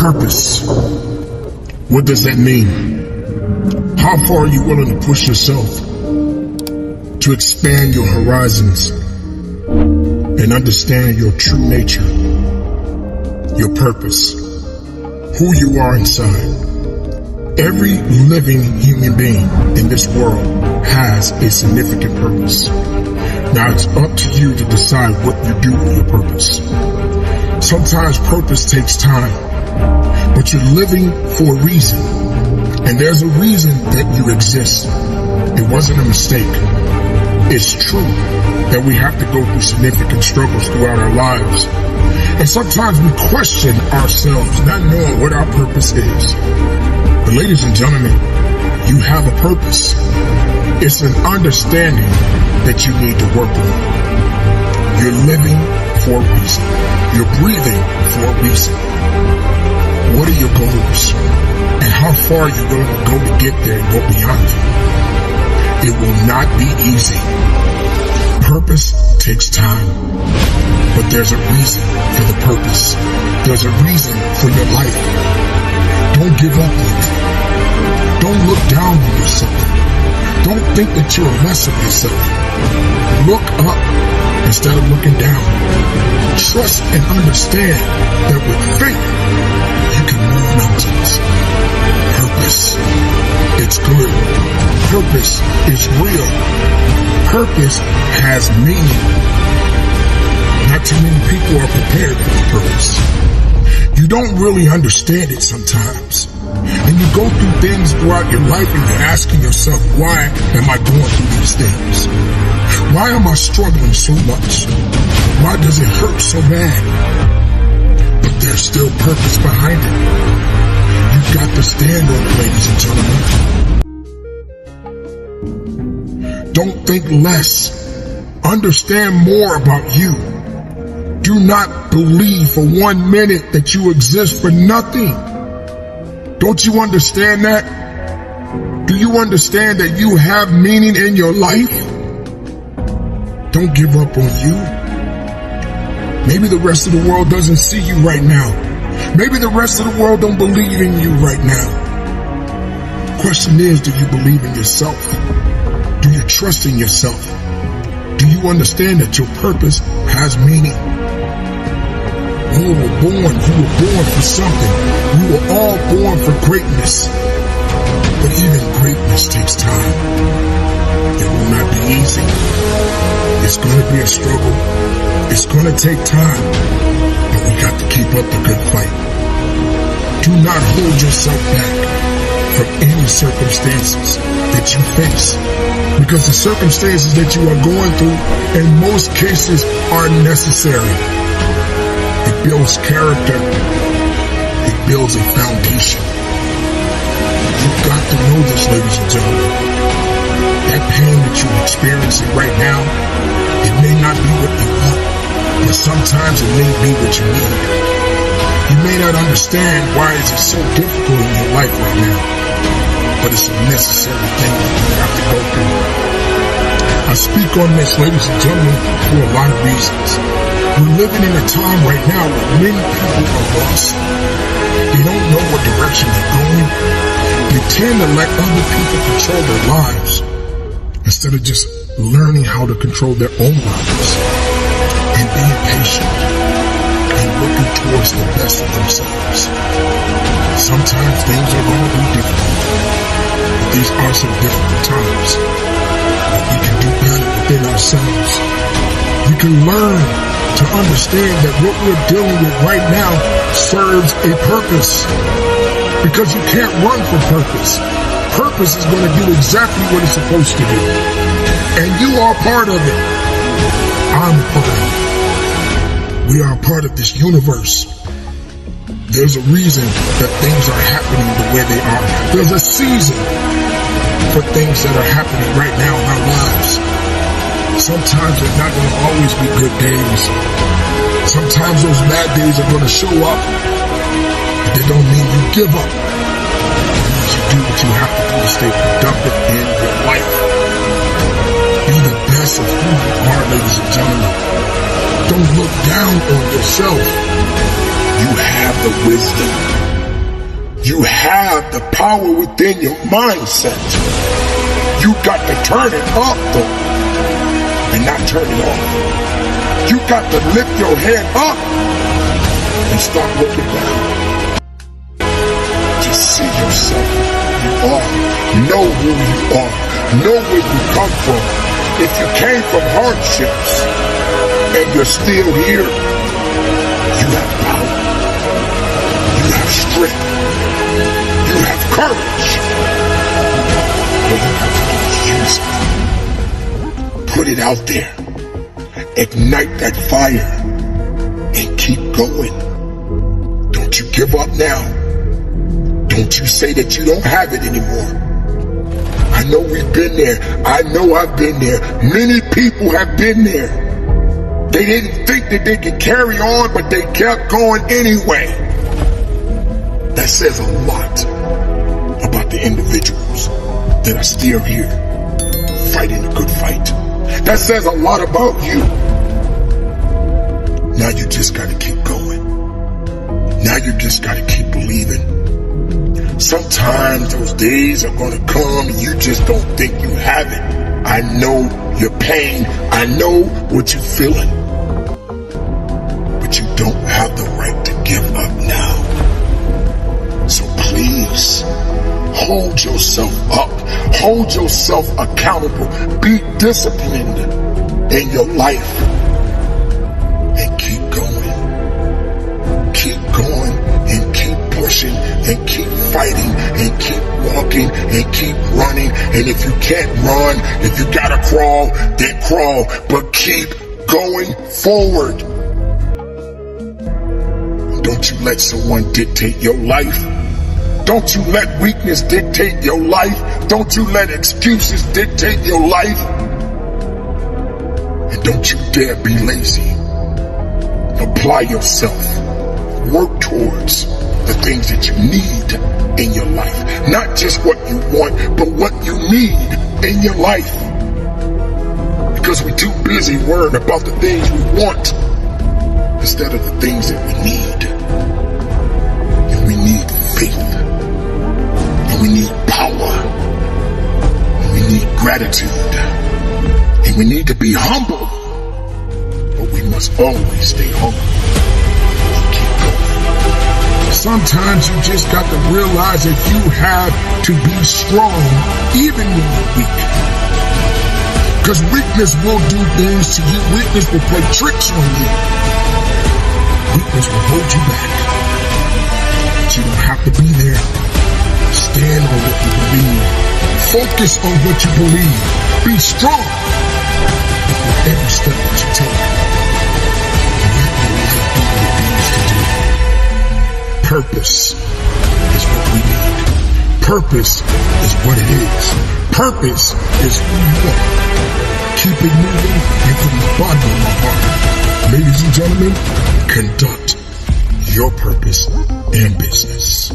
Purpose. What does that mean? How far are you willing to push yourself to expand your horizons and understand your true nature, your purpose, who you are inside? Every living human being in this world has a significant purpose. Now it's up to you to decide what you do with your purpose. Sometimes purpose takes time, but you're living for a reason. And there's a reason that you exist. It wasn't a mistake. It's true that we have to go through significant struggles throughout our lives. And sometimes we question ourselves, not knowing what our purpose is. But ladies and gentlemen, you have a purpose. It's an understanding that you need to work on. You're living for a reason. You're breathing for a reason. What are your goals? And how far are you willing to go to get there and go beyond them? It will not be easy. Purpose takes time. But there's a reason for the purpose. There's a reason for your life. Don't give up on it. Don't look down on yourself. Don't think that you're less of yourself. Look up instead of looking down. Trust and understand that with faith, you can move mountains. Purpose. It's good. Purpose is real. Purpose has meaning. Not too many people are prepared for the purpose. You don't really understand it sometimes. And you go through things throughout your life and you're asking yourself, why am I going through these things? Why am I struggling so much? Why does it hurt so bad? But there's still purpose behind it. You've got to stand on it, ladies and gentlemen. Don't think less. Understand more about you. Do not believe for 1 minute that you exist for nothing. Don't you understand that? Do you understand that you have meaning in your life? Don't give up on you. Maybe the rest of the world doesn't see you right now. Maybe the rest of the world don't believe in you right now. The question is, do you believe in yourself? Do you trust in yourself? Do you understand that your purpose has meaning? We were born for something. We were all born for greatness. But even greatness takes time. It will not be easy. It's going to be a struggle. It's going to take time. But we got to keep up the good fight. Do not hold yourself back from any circumstances that you face. Because the circumstances that you are going through, in most cases, are necessary. It builds character. It builds a foundation. You've got to know this, ladies and gentlemen. That pain that you're experiencing right now, it may not be what you want, but sometimes it may be what you need. You may not understand why is it so difficult in your life right now, but it's a necessary thing that you have to go through. I speak on this, ladies and gentlemen, for a lot of reasons. We're living in a time right now where many people are lost. They don't know what direction they're going. They tend to let other people control their lives instead of just learning how to control their own lives and being patient and working towards the best of themselves. Sometimes things are going to be difficult, but these are some difficult times. But we can do better within ourselves. We can learn to understand that what we're dealing with right now serves a purpose. Because you can't run for purpose. Purpose is going to do exactly what it's supposed to do. And you are part of it. I'm a part of it. We are a part of this universe. There's a reason that things are happening the way they are. There's a season for things that are happening right now in our lives. Sometimes there's not going to always be good days. Sometimes those bad days are going to show up. But they don't mean you give up. It means you do what you have to do to stay productive in your life. Be the best of who you are, ladies and gentlemen. Don't look down on yourself. You have the wisdom. You have the power within your mindset. You got to turn it up though, and not turn it off. You got to lift your head up and stop looking down. Just see yourself who you are. Know who you are. Know where you come from. If you came from hardships and you're still here, you have power. You have strength. You have courage. All you have to do is use it. Put it out there. Ignite that fire and keep going. Don't you give up now. Don't you say that you don't have it anymore. I know we've been there. I know I've been there. Many people have been there. They didn't think that they could carry on, but they kept going anyway. That says a lot about the individuals that are still here fighting a good fight. That says a lot about you. Now you just gotta keep going. Now you just gotta keep believing. Sometimes those days are gonna come and you just don't think you have it. I know your pain. I know what you're feeling. But you don't have the right to give up now. So please, hold yourself up. Hold yourself accountable. Be disciplined in your life. And keep going. Keep going and keep pushing and keep fighting and keep walking and keep running. And if you can't run, if you gotta crawl, then crawl. But keep going forward. Don't you let someone dictate your life. Don't you let weakness dictate your life. Don't you let excuses dictate your life. And don't you dare be lazy. Apply yourself. Work towards the things that you need in your life. Not just what you want, but what you need in your life. Because we're too busy worrying about the things we want instead of the things that we need. And we need faith. And we need power. And we need gratitude. And we need to be humble. But we must always stay humble. Sometimes you just got to realize that you have to be strong even when you're weak. Because weakness will do things to you. Weakness will play tricks on you. Weakness will hold you back. But you don't have to be there. Stand on what you believe. Focus on what you believe. Be strong with every step that you take. And let your life do what it needs to do. Purpose is what we need. Purpose is what it is. Purpose is who you are. Keep it moving and from the bottom of my heart. Ladies and gentlemen, conduct your purpose and business.